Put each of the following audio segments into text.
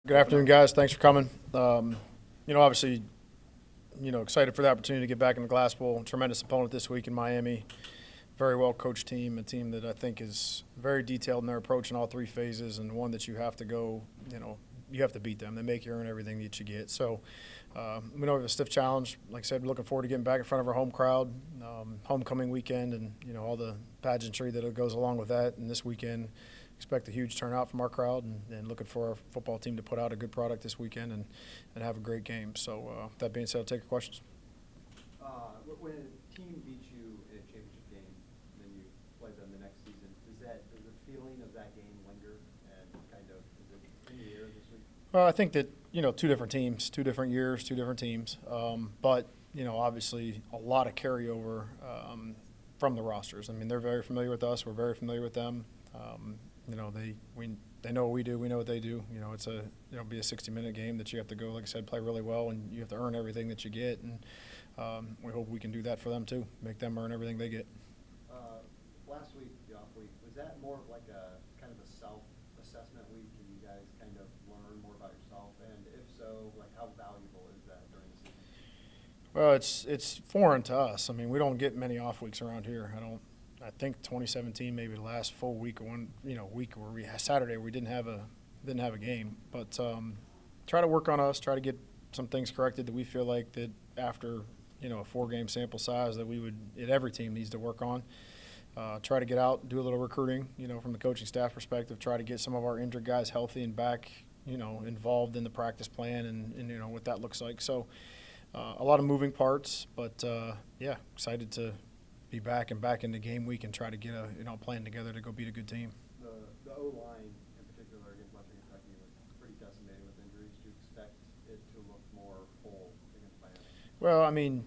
Good afternoon, guys. Thanks for coming. Obviously, excited for the opportunity to get back in the Glass Bowl. Tremendous opponent this week in Miami. Very well coached team, a team that I think is very detailed in their approach in all three phases, and one that you have to go, you have to beat them. They make you earn everything that you get. So we know we have a stiff challenge. Like I said, we're looking forward to getting back in front of our home crowd, homecoming weekend, and, all the pageantry that goes along with that. And this weekend, expect a huge turnout from our crowd, and looking for our football team to put out a good product this weekend and have a great game. So that being said, I'll take your questions. When a team beats you in a championship game, and then you play them the next season, does the feeling of that game linger, and kind of is it in the air this week? Well, I think that, two different teams, 2 different years, 2 different teams. But, obviously a lot of carryover from the rosters. I mean, they're very familiar with us. We're very familiar with them. They know what we do. We know what they do. It's be a 60-minute game that you have to go, like I said, play really well, and you have to earn everything that you get. And we hope we can do that for them too, make them earn everything they get. Last week, the off week, was that more of like a kind of a self-assessment week, and you guys kind of learn more about yourself? And if so, like how valuable is that during the season? Well, it's foreign to us. I mean, we don't get many off weeks around here. I think 2017 maybe the last full week of one week where we had Saturday we didn't have a game. But try to work on us, try to get some things corrected that we feel like that after a 4-game sample size that every team needs to work on. Try to get out, do a little recruiting, from the coaching staff perspective. Try to get some of our injured guys healthy and back, involved in the practice plan and what that looks like. So a lot of moving parts, but excited to be back in the game week and try to get a plan together to go beat a good team. The O-line in particular against Western Kentucky was pretty decimated with injuries. Do you expect it to look more full against Miami? Well, I mean,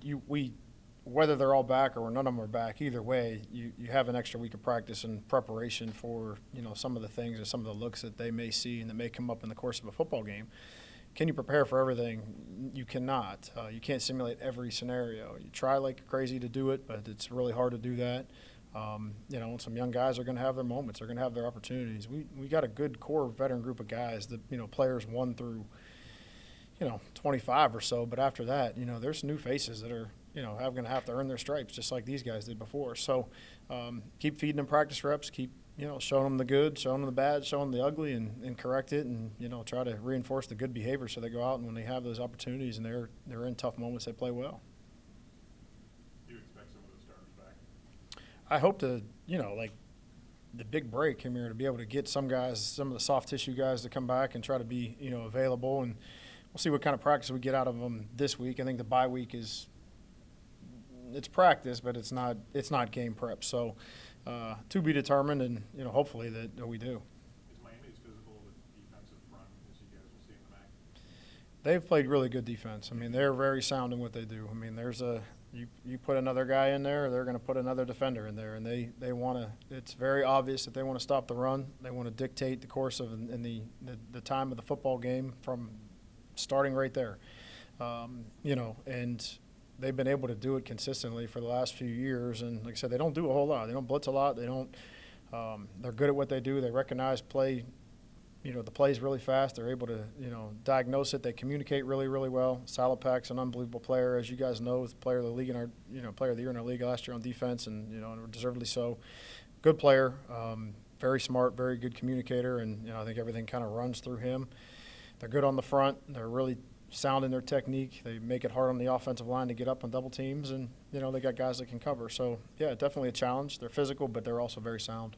whether they're all back or none of them are back, either way, you have an extra week of practice and preparation for some of the things or some of the looks that they may see and that may come up in the course of a football game. Can you prepare for everything? You cannot. You can't simulate every scenario. You try like crazy to do it, but it's really hard to do that. Some young guys are going to have their moments. They're going to have their opportunities. We got a good core veteran group of guys that, players 1 through, 25 or so. But after that, there's new faces that are, going to have to earn their stripes just like these guys did before. So keep feeding them practice reps, keep showing them the good, showing them the bad, showing them the ugly, and correct it, and try to reinforce the good behavior so they go out and when they have those opportunities and they're in tough moments, they play well. Do you expect some of those starters back? I hope to, like the big break here to be able to get some guys, some of the soft tissue guys to come back and try to be available, and we'll see what kind of practice we get out of them this week. I think the bye week it's practice, but it's not game prep. So to be determined, and hopefully that we do. Is Miami as physical with defensive front as you guys will see in the MAC? They've played really good defense. I mean, they're very sound in what they do. I mean, you put another guy in there, they're going to put another defender in there, and they want to. It's very obvious that they want to stop the run. They want to dictate the course of and the time of the football game from starting right there. And they've been able to do it consistently for the last few years. And like I said, they don't do a whole lot. They don't blitz a lot. They don't. They're good at what they do. They recognize play. The plays really fast. They're able to diagnose it. They communicate really, really well. Salopak's an unbelievable player, as you guys know, was player of the league in our player of the year in our league last year on defense, and deservedly so. Good player, very smart, very good communicator, and I think everything kind of runs through him. They're good on the front. They're really sound in their technique. They make it hard on the offensive line to get up on double teams, and they got guys that can cover. So yeah, definitely a challenge. They're physical, but they're also very sound.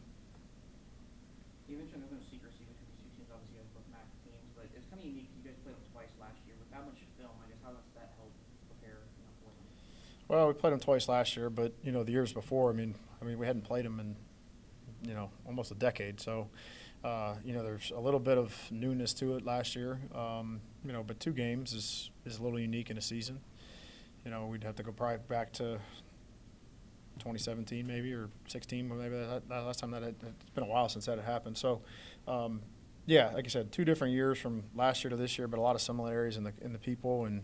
You mentioned there's no secrecy between these two teams. Obviously, you guys both MAC teams, but it's kind of unique. You guys played them twice last year with that much film. I guess how does that help prepare for them? Well, we played them twice last year, but the years before, I mean, we hadn't played them in almost a decade. So there's a little bit of newness to it last year. But 2 games is a little unique in a season. We'd have to go probably back to 2017 maybe, or 16, maybe that last time it's been a while since that had happened. So, like I said, 2 different years from last year to this year, but a lot of similarities in the people, and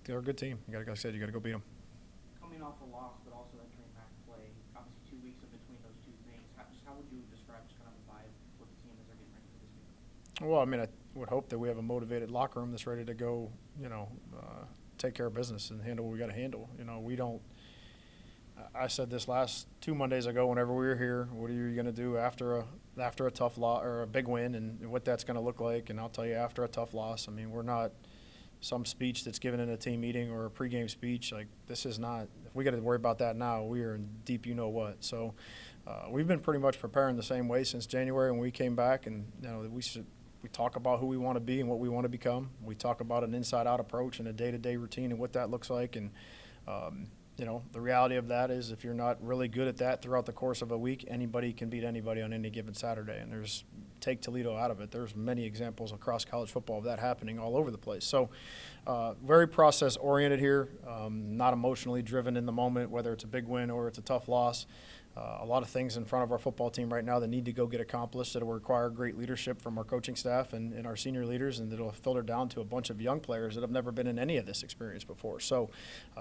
they're a good team. Like I said, you got to go beat them. Coming off a loss, but also entering MAC play, obviously 2 weeks in between those 2 things. How would you describe just kind of the vibe with the team as they're getting ready for this week? Well, I mean, would hope that we have a motivated locker room that's ready to go, take care of business and handle what we got to handle. We don't. I said this last 2 Mondays ago whenever we were here, what are you going to do after a tough loss or a big win and what that's going to look like? And I'll tell you, after a tough loss, I mean, we're not some speech that's given in a team meeting or a pregame speech. Like, this is not – if we got to worry about that now, we are in deep you-know-what. So we've been pretty much preparing the same way since January when we came back, and we talk about who we want to be and what we want to become. We talk about an inside-out approach and a day-to-day routine and what that looks like. And, the reality of that is if you're not really good at that throughout the course of a week, anybody can beat anybody on any given Saturday. And take Toledo out of it. There's many examples across college football of that happening all over the place. So very process-oriented here, not emotionally driven in the moment, whether it's a big win or it's a tough loss. A lot of things in front of our football team right now that need to go get accomplished that will require great leadership from our coaching staff and our senior leaders, and that will filter down to a bunch of young players that have never been in any of this experience before. So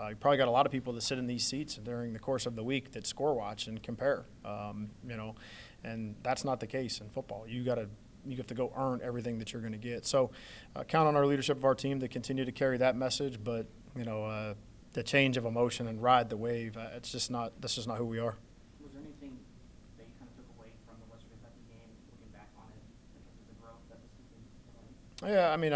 you probably got a lot of people that sit in these seats during the course of the week that score watch and compare, and that's not the case in football. You have to go earn everything that you're going to get. So count on our leadership of our team to continue to carry that message, but the change of emotion and ride the wave, that's just not who we are. Was there anything that you kind of took away from the Western Kentucky game, looking back on it, in terms of the growth that this team is learning? Yeah, I mean,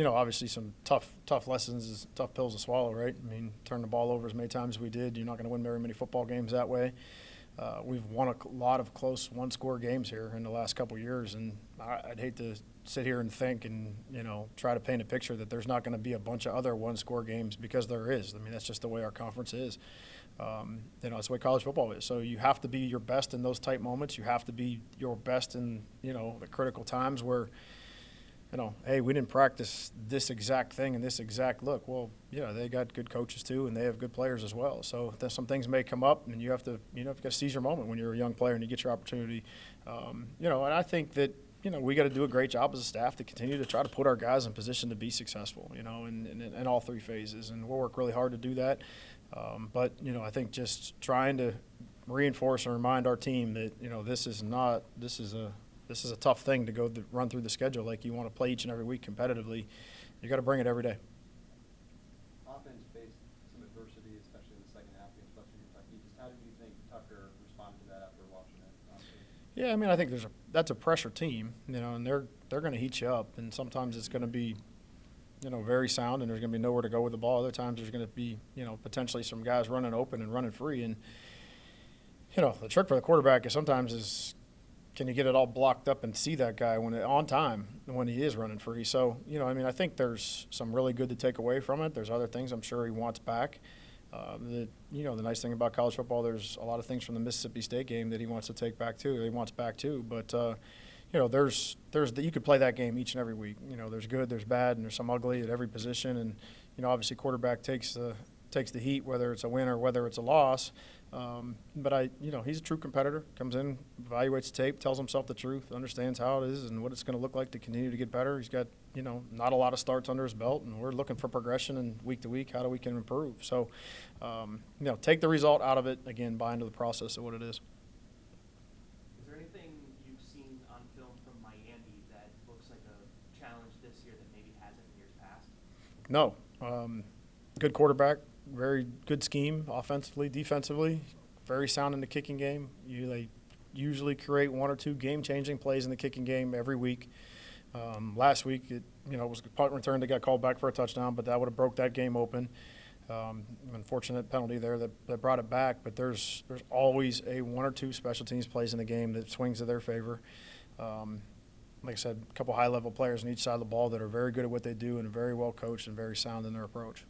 obviously some tough lessons, tough pills to swallow, right? I mean, turn the ball over as many times as we did. You're not going to win very many football games that way. We've won a lot of close one-score games here in the last couple of years, and I'd hate to sit here and think and try to paint a picture that there's not going to be a bunch of other one-score games, because there is. I mean, that's just the way our conference is. It's the way college football is. So you have to be your best in those tight moments. You have to be your best in the critical times where hey, we didn't practice this exact thing and this exact look. Well, yeah, they got good coaches too, and they have good players as well. So some things may come up, and you have to seize your moment when you're a young player and you get your opportunity. And I think that we got to do a great job as a staff to continue to try to put our guys in position to be successful. In all three phases, and we'll work really hard to do that. But I think just trying to reinforce and remind our team that this is a tough thing to go run through the schedule. Like, you want to play each and every week competitively. You got to bring it every day. Offense faced some adversity, especially in the second half against Western Kentucky. Just how did you think Tucker responded to that after watching it? Yeah, I mean, I think that's a pressure team, and they're going to heat you up, and sometimes it's going to be very sound, and there's going to be nowhere to go with the ball. Other times there's going to be potentially some guys running open and running free, and the trick for the quarterback is sometimes can you get it all blocked up and see that guy on time when he is running free? So, I think there's some really good to take away from it. There's other things I'm sure he wants back. The nice thing about college football, there's a lot of things from the Mississippi State game that he wants to take back too. He wants back too. But, you could play that game each and every week. There's good, there's bad, and there's some ugly at every position. And, obviously quarterback takes the heat, whether it's a win or whether it's a loss. But he's a true competitor, comes in, evaluates tape, tells himself the truth, understands how it is and what it's going to look like to continue to get better. He's got, not a lot of starts under his belt, and we're looking for progression and week to week, how we can improve. So, take the result out of it, again, buy into the process of what it is. Is there anything you've seen on film from Miami that looks like a challenge this year that maybe hasn't in years past? No. Good quarterback. Very good scheme offensively, defensively, very sound in the kicking game. They usually create one or two game-changing plays in the kicking game every week. Last week, it was a punt return that got called back for a touchdown, but that would have broke that game open. Unfortunate penalty there that brought it back, but there's always a one or two special teams plays in the game that swings to their favor. Like I said, a couple high-level players on each side of the ball that are very good at what they do and very well coached and very sound in their approach.